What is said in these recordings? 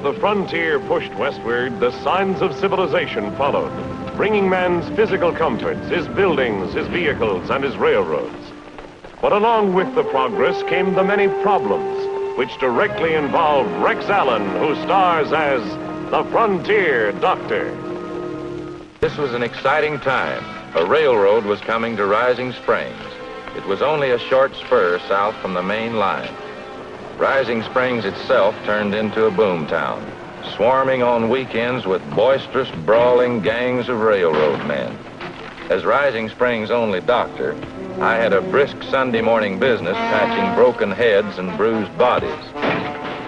the frontier pushed westward, the signs of civilization followed, bringing man's physical comforts, his buildings, his vehicles, and his railroads. But along with the progress came the many problems, which directly involve Rex Allen, who stars as the Frontier Doctor. This was an exciting time. A railroad was coming to Rising Springs. It was only a short spur south from the main line. Rising Springs itself turned into a boom town, swarming on weekends with boisterous, brawling gangs of railroad men. As Rising Springs' only doctor, I had a brisk Sunday morning business patching broken heads and bruised bodies.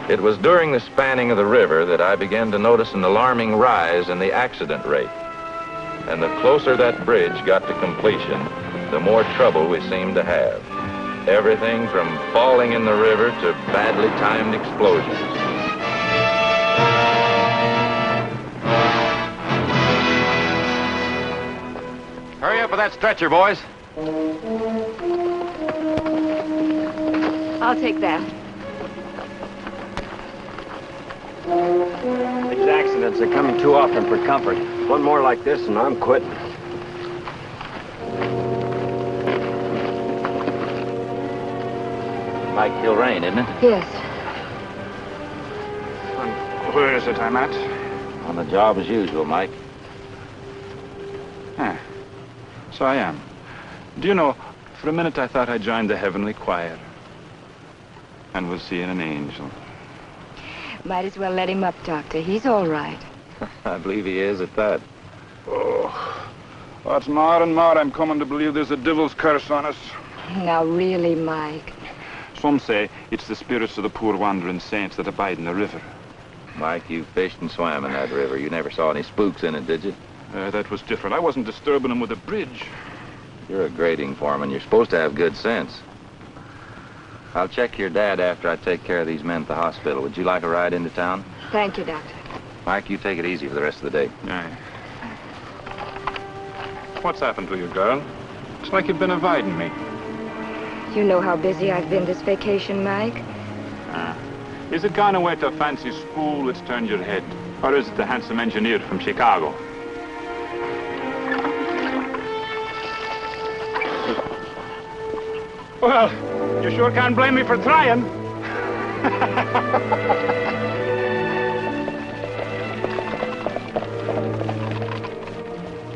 It was during the spanning of the river that I began to notice an alarming rise in the accident rate. And the closer that bridge got to completion, the more trouble we seemed to have. Everything from falling in the river to badly timed explosions. Hurry up with that stretcher, boys. I'll take that. These accidents are coming too often for comfort. One more like this and I'm quitting. Mike Kilrain, isn't it? Yes. Where is it I'm at? On the job as usual, Mike. Huh. So I am. Do you know, for a minute I thought I joined the heavenly choir. And was seeing an angel. Might as well let him up, Doctor. He's all right. I believe he is at that. Oh. What's more and more I'm coming to believe there's a devil's curse on us. Now, really, Mike. Some say it's the spirits of the poor wandering saints that abide in the river. Mike, you fished and swam in that river. You never saw any spooks in it, did you? That was different. I wasn't disturbing them with a bridge. You're a grading foreman. You're supposed to have good sense. I'll check your dad after I take care of these men at the hospital. Would you like a ride into town? Thank you, Doctor. Mike, you take it easy for the rest of the day. Aye. What's happened to you, girl? It's like you've been avoiding me. You know how busy I've been this vacation, Mike. Is it gone away to a fancy school that's turned your head? Or is it the handsome engineer from Chicago? Well, you sure can't blame me for trying.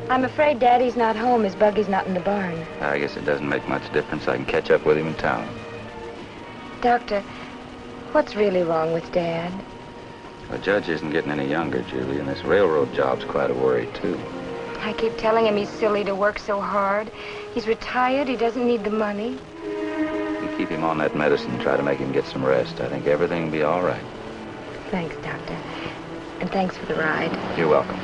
I'm afraid Daddy's not home. His buggy's not in the barn. I guess it doesn't make much difference. I can catch up with him in town. Doctor, what's really wrong with Dad? The judge isn't getting any younger, Julie, and this railroad job's quite a worry, too. I keep telling him he's silly to work so hard. He's retired. He doesn't need the money. You keep him on that medicine and try to make him get some rest. I think everything will be all right. Thanks, Doctor. And thanks for the ride. You're welcome.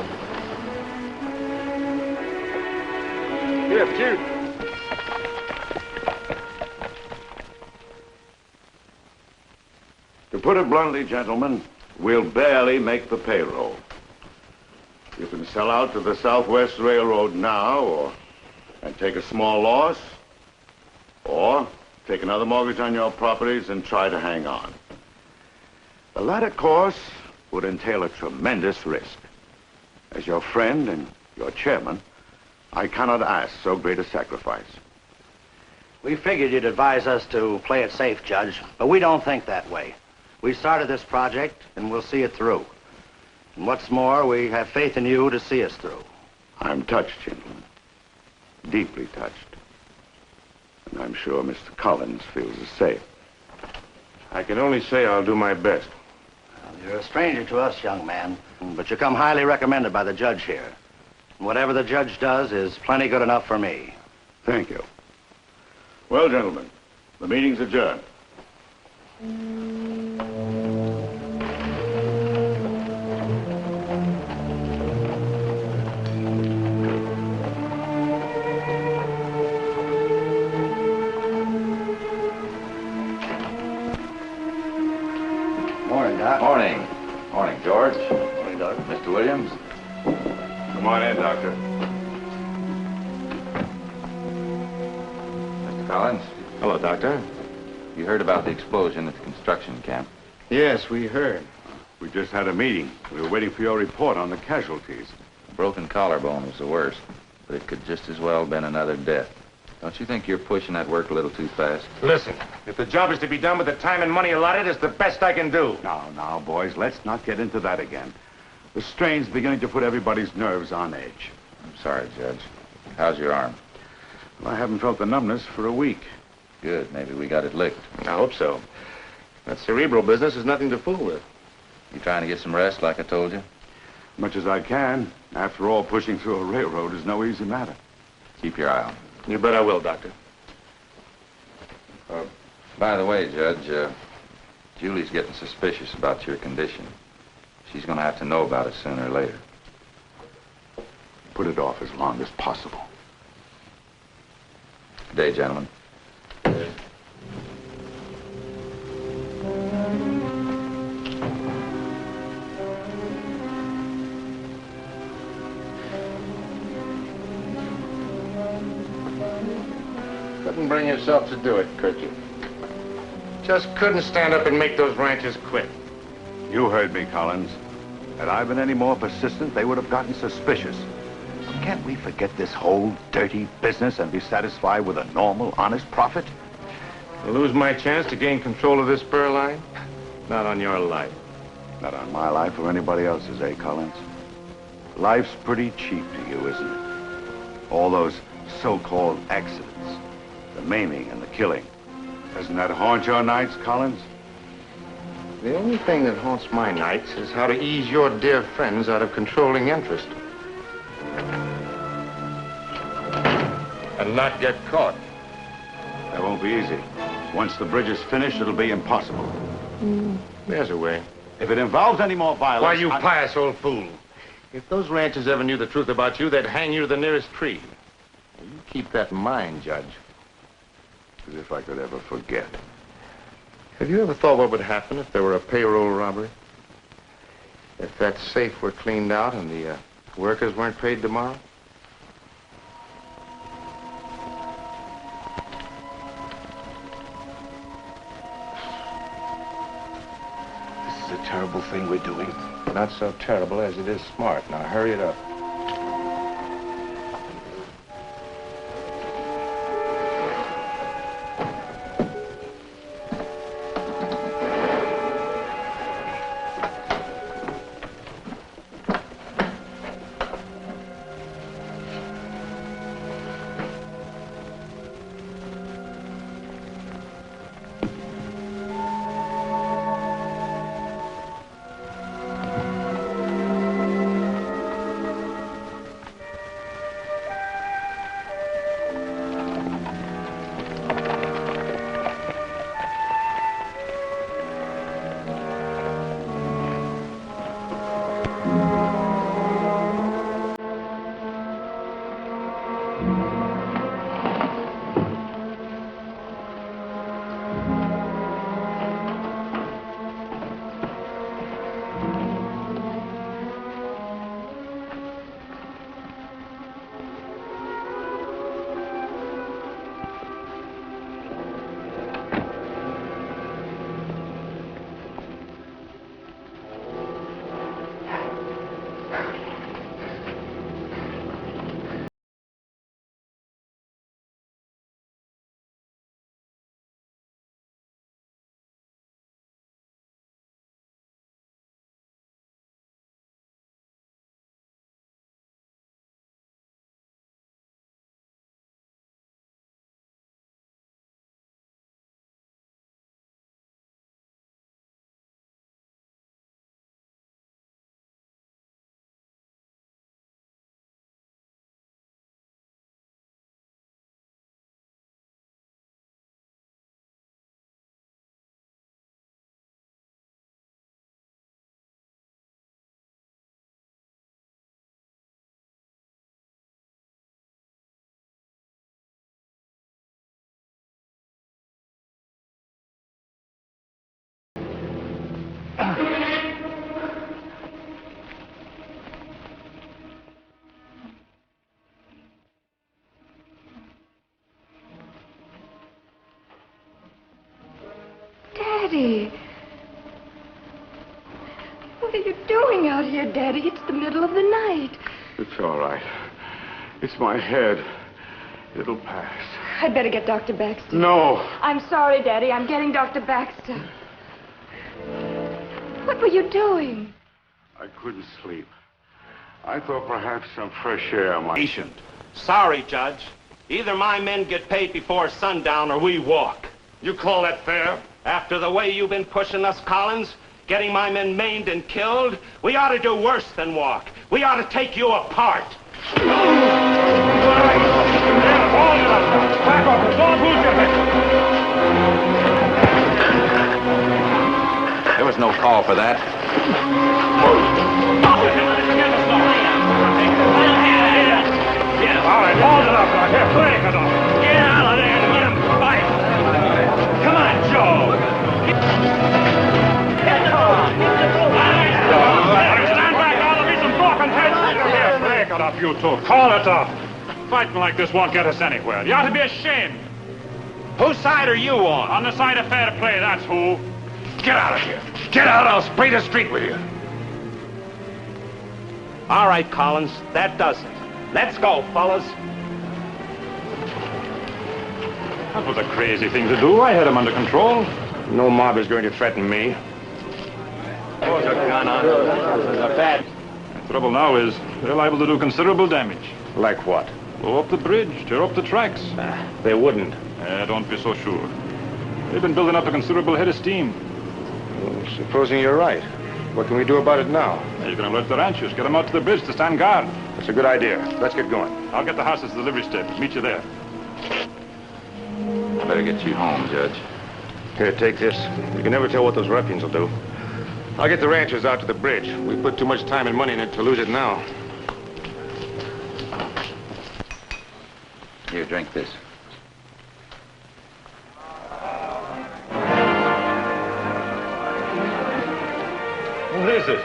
Here, cheers. To put it bluntly, gentlemen, we'll barely make the payroll. You can sell out to the Southwest Railroad now, and take a small loss, or take another mortgage on your properties and try to hang on. The latter course would entail a tremendous risk. As your friend and your chairman, I cannot ask so great a sacrifice. We figured you'd advise us to play it safe, Judge, but we don't think that way. We started this project, and we'll see it through. And what's more, we have faith in you to see us through. I'm touched, gentlemen. Deeply touched. And I'm sure Mr. Collins feels the same. I can only say I'll do my best. Well, you're a stranger to us, young man, but you come highly recommended by the judge here. And whatever the judge does is plenty good enough for me. Thank you. Well, gentlemen, the meeting's adjourned. Morning, Doc. Morning. Morning, George. Morning, Doc. Mr. Williams. Come on in, Doctor. Mr. Collins. Hello, Doctor. You heard about the explosion at the construction camp. Yes, we heard. We just had a meeting. We were waiting for your report on the casualties. Broken collarbone was the worst, but it could just as well have been another death. Don't you think you're pushing that work a little too fast? Listen, if the job is to be done with the time and money allotted, it's the best I can do. Now, boys, let's not get into that again. The strain's beginning to put everybody's nerves on edge. I'm sorry, Judge. How's your arm? Well, I haven't felt the numbness for a week. Good. Maybe we got it licked. I hope so. That cerebral business is nothing to fool with. You trying to get some rest, like I told you? Much as I can. After all, pushing through a railroad is no easy matter. Keep your eye on. You bet I will, Doctor. By the way, Judge, Julie's getting suspicious about your condition. She's going to have to know about it sooner or later. Put it off as long as possible. Good day, gentlemen. Couldn't bring yourself to do it, could you? Just couldn't stand up and make those ranchers quit. You heard me, Collins. Had I been any more persistent, they would have gotten suspicious. Can't we forget this whole dirty business and be satisfied with a normal, honest profit? Lose my chance to gain control of this spur line? Not on your life. Not on my life or anybody else's, eh, Collins? Life's pretty cheap to you, isn't it? All those so-called accidents, the maiming and the killing. Doesn't that haunt your nights, Collins? The only thing that haunts my nights is how to ease your dear friends out of controlling interest. And not get caught. That won't be easy. Once the bridge is finished, it'll be impossible. There's a way. If it involves any more violence... Why, you pious old fool. If those ranchers ever knew the truth about you, they'd hang you to the nearest tree. You keep that in mind, Judge. As if I could ever forget. Have you ever thought what would happen if there were a payroll robbery? If that safe were cleaned out and the workers weren't paid tomorrow? This is a terrible thing we're doing. Not so terrible as it is smart. Now hurry it up. Daddy. What are you doing out here, Daddy? It's the middle of the night. It's all right. It's my head. It'll pass. I'd better get Dr. Baxter. No. I'm sorry, Daddy. I'm getting Dr. Baxter. What were you doing? I couldn't sleep. I thought perhaps some fresh air might... Patient. Sorry, Judge. Either my men get paid before sundown or we walk. You call that fair? After the way you've been pushing us, Collins, getting my men maimed and killed, we ought to do worse than walk. We ought to take you apart. There was no call for that. All right, hold it up right here. Break it up. Get out of there and let him fight. Come on, Joe. Stand back, I'll be some talking heads. Here, break it up, you two. Call it up. Fighting like this won't get us anywhere. You ought to be ashamed. Whose side are you on? On the side of fair play, that's who. Get out of here. Get out, I'll spray the street with you. All right, Collins, that does it. Let's go, fellas. That was a crazy thing to do. I had him under control. No mob is going to threaten me. The trouble now is they're liable to do considerable damage. Like what? Blow up the bridge, tear up the tracks. They wouldn't. Don't be so sure. They've been building up a considerable head of steam. Well, supposing you're right. What can we do about it now? You can alert the ranchers, get them out to the bridge to stand guard. That's a good idea. Let's get going. I'll get the horses to the livery stable. Meet you there. I better get you home, Judge. Here, take this. You can never tell what those ruffians will do. I'll get the ranchers out to the bridge. We put too much time and money in it to lose it now. Here, drink this. What is it?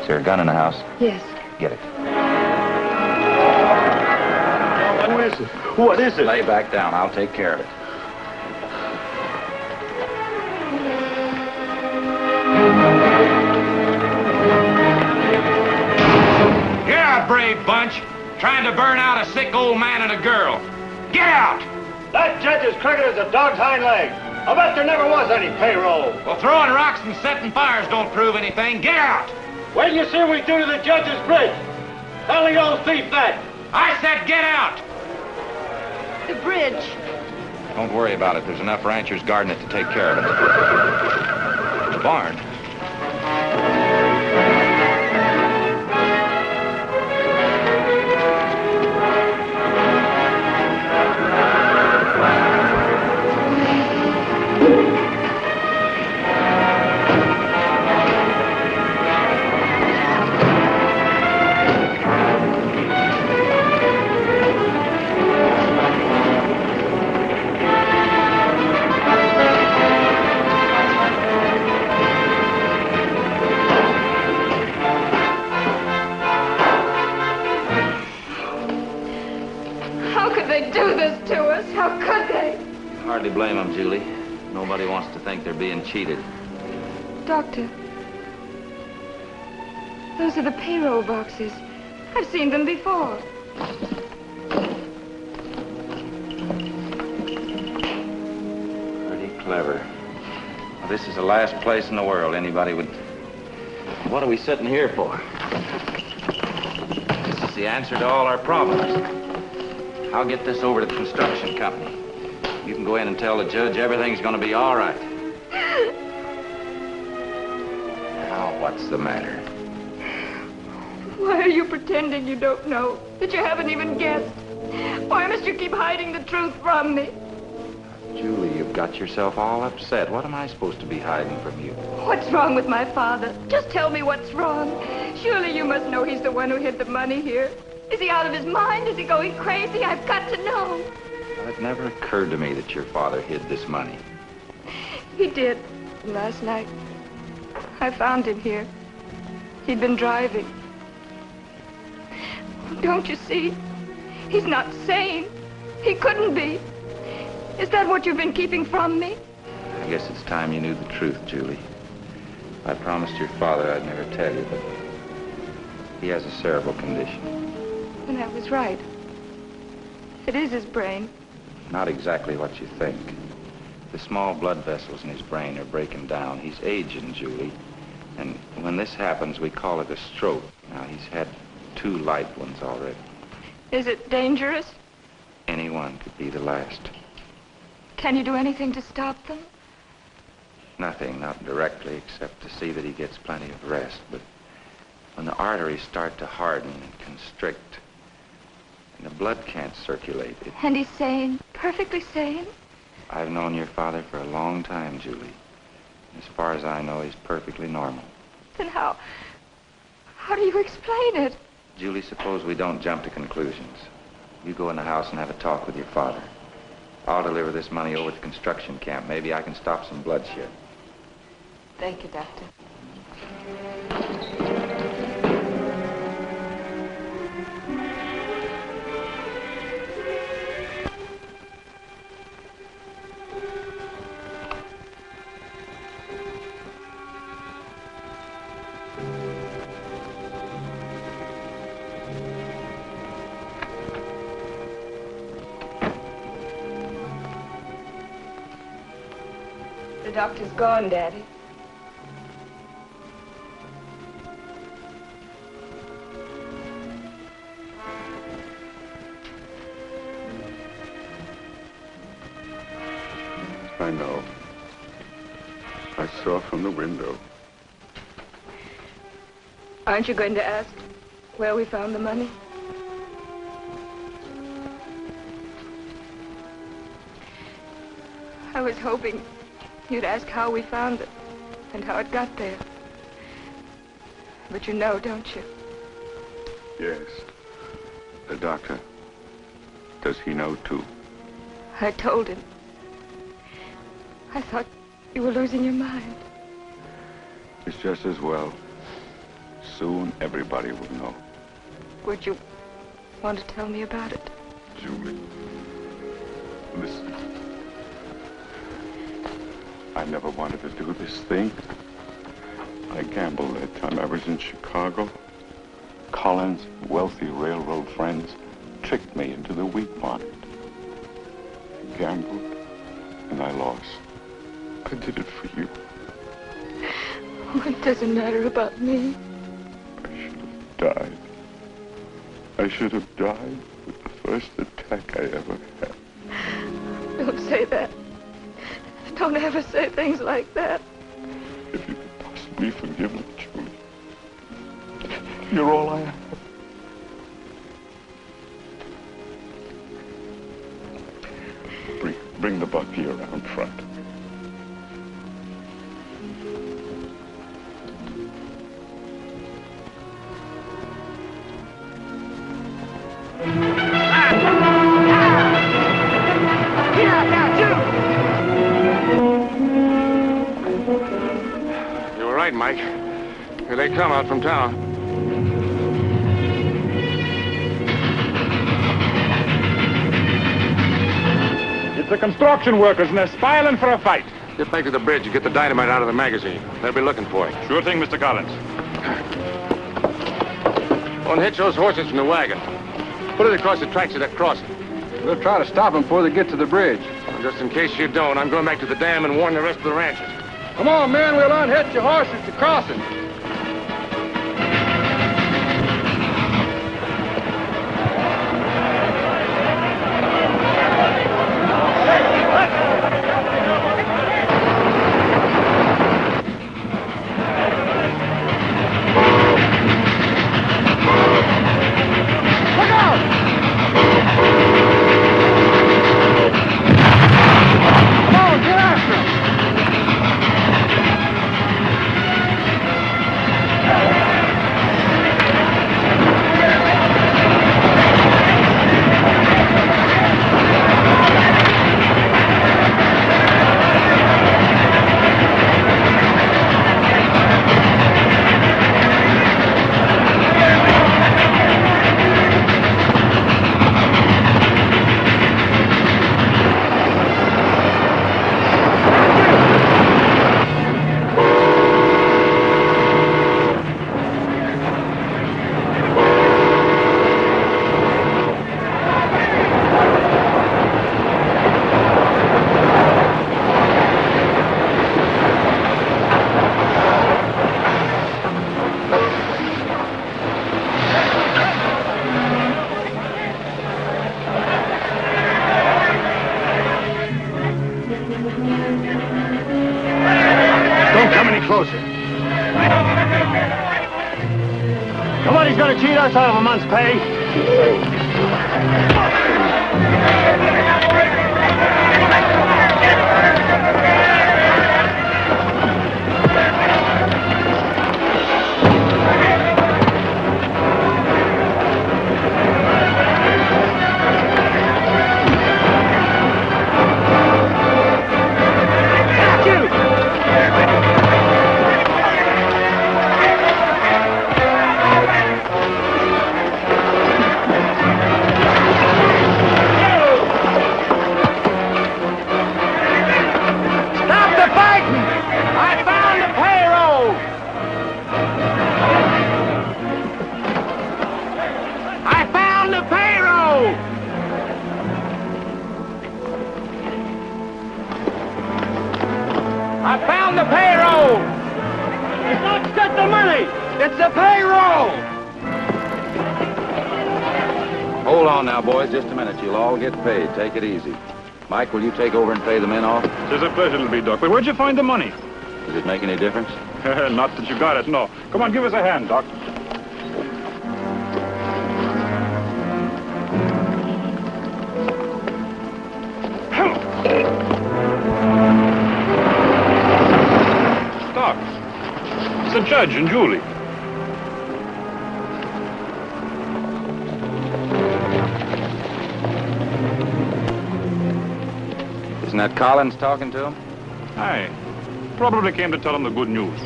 Is there a gun in the house? Yes. Get it. What is it? What is it? Lay back down. I'll take care of it. You're a brave bunch, trying to burn out a sick old man and a girl. Get out! That judge is crooked as a dog's hind leg. I bet there never was any payroll. Well, throwing rocks and setting fires don't prove anything. Get out! Wait till you see what we do to the judge's bridge. Tell the old thief that. I said get out! The bridge. Don't worry about it. There's enough ranchers guarding it to take care of it. The barn. How could they? Hardly blame them, Julie. Nobody wants to think they're being cheated. Doctor, those are the payroll boxes. I've seen them before. Pretty clever. Well, this is the last place in the world anybody would... What are we sitting here for? This is the answer to all our problems. I'll get this over to the construction company. You can go in and tell the judge everything's going to be all right. Now, what's the matter? Why are you pretending you don't know? That you haven't even guessed? Why must you keep hiding the truth from me? Julie, you've got yourself all upset. What am I supposed to be hiding from you? What's wrong with my father? Just tell me what's wrong. Surely you must know he's the one who hid the money here. Is he out of his mind? Is he going crazy? I've got to know. Well, it never occurred to me that your father hid this money. He did. Last night, I found him here. He'd been driving. Don't you see? He's not sane. He couldn't be. Is that what you've been keeping from me? guess it's time you knew the truth, Julie. I promised your father I'd never tell you, but he has a cerebral condition. And I was right. It is his brain. Not exactly what you think. The small blood vessels in his brain are breaking down. He's aging, Julie. And when this happens, we call it a stroke. Now, he's had 2 light ones already. Is it dangerous? Anyone could be the last. Can you do anything to stop them? Nothing, not directly, except to see that he gets plenty of rest. But when the arteries start to harden and constrict, and the blood can't circulate, And he's sane, perfectly sane? I've known your father for a long time, Julie. As far as I know, he's perfectly normal. Then how do you explain it? Julie, suppose we don't jump to conclusions. You go in the house and have a talk with your father. I'll deliver this money over to the construction camp. Maybe I can stop some bloodshed. Thank you, Doctor. The doctor's gone, Daddy. I know. I saw from the window. Aren't you going to ask where we found the money? I was hoping you'd ask how we found it and how it got there. But you know, don't you? Yes. The doctor. Does he know, too? I told him. I thought you were losing your mind. It's just as well. Soon everybody will know. Would you want to tell me about it? Julie, listen. I never wanted to do this thing. I gambled that time I was in Chicago. Collins' wealthy railroad friends tricked me into the wheat market. I gambled, and I lost. I did it for you. Oh, it doesn't matter about me. I should have died. I should have died with the first attack I ever had. Don't say that. Don't ever say things like that. If you could possibly forgive me, Julie. You're all I have. Bring the buggy around front. You were right, Mike. Here they come out from town. It's the construction workers, and they're spiraling for a fight. Get back to the bridge and get the dynamite out of the magazine. They'll be looking for it. Sure thing, Mr. Collins. Unhitch those horses from the wagon. Put it across the tracks of that crossing. We'll try to stop them before they get to the bridge. Well, just in case you don't, I'm going back to the dam and warn the rest of the ranchers. Come on, men, we'll unhitch your horses to crossing. Don't come any closer. Nobody's gonna cheat us out of a month's pay. I found the payroll! It's not just the money! It's the payroll! Hold on now, boys, just a minute. You'll all get paid. Take it easy. Mike, will you take over and pay the men off? It's a pleasure to be, Doc. But where'd you find the money? Does it make any difference? Not that you got it, no. Come on, give us a hand, Doc. Doc, it's the judge and Julie. Isn't that Collins talking to him? Aye. Probably came to tell him the good news.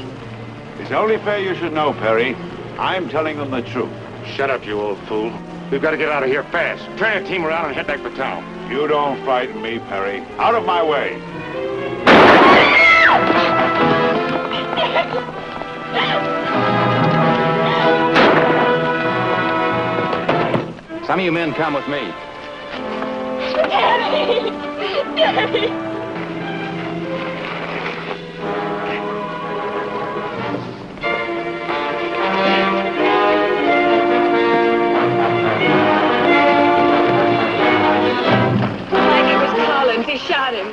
It's only fair you should know, Perry. I'm telling them the truth. Shut up, you old fool. We've got to get out of here fast. Turn the team around and head back to town. You don't frighten me, Perry. Out of my way. Some of you men come with me. Daddy! Daddy! Mike, it was Collins. He shot him.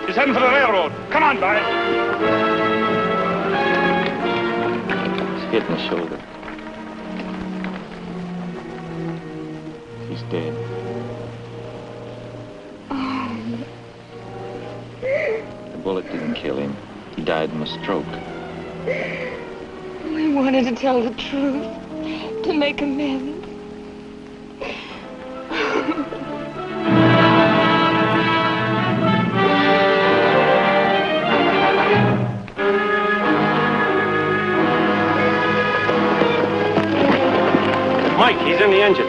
He's heading for the railroad. Come on, Barry. He's hit in the shoulder. He's dead. The bullet didn't kill him. He died from a stroke. We wanted to tell the truth, to make amends. Mike, he's in the engine.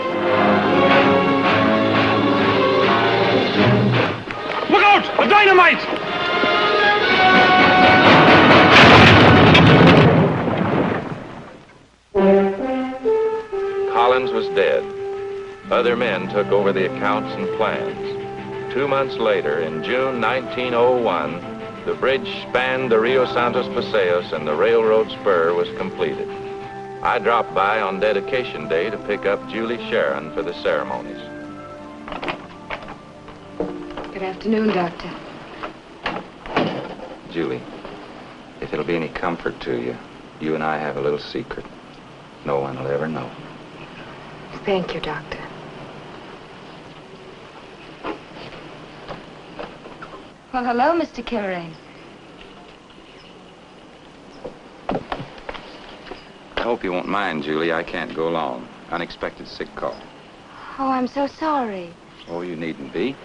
Look out! The dynamite! Collins was dead. Other men took over the accounts and plans. 2 months later, in June 1901, the bridge spanned the Rio Santos Paseos and the railroad spur was completed. I dropped by on dedication day to pick up Julie Sharon for the ceremonies. Good afternoon, Doctor. Julie, if it'll be any comfort to you, you and I have a little secret. No one will ever know. Thank you, Doctor. Well, hello, Mr. Kilrain. I hope you won't mind, Julie. I can't go long. Unexpected sick call. Oh, I'm so sorry. Oh, you needn't be.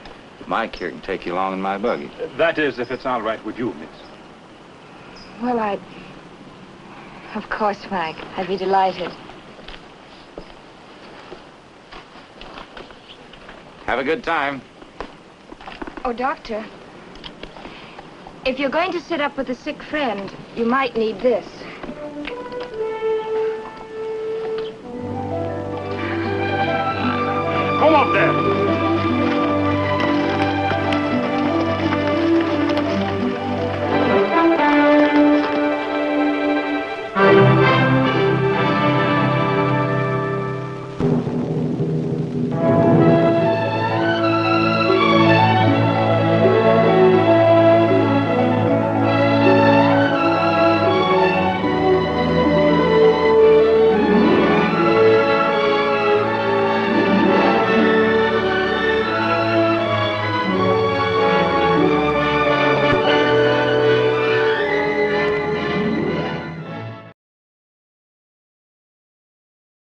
Mike here can take you along in my buggy. That is, if it's all right with you, miss. Well, of course, Mike. I'd be delighted. Have a good time. Oh, Doctor, if you're going to sit up with a sick friend, you might need this. Come up there.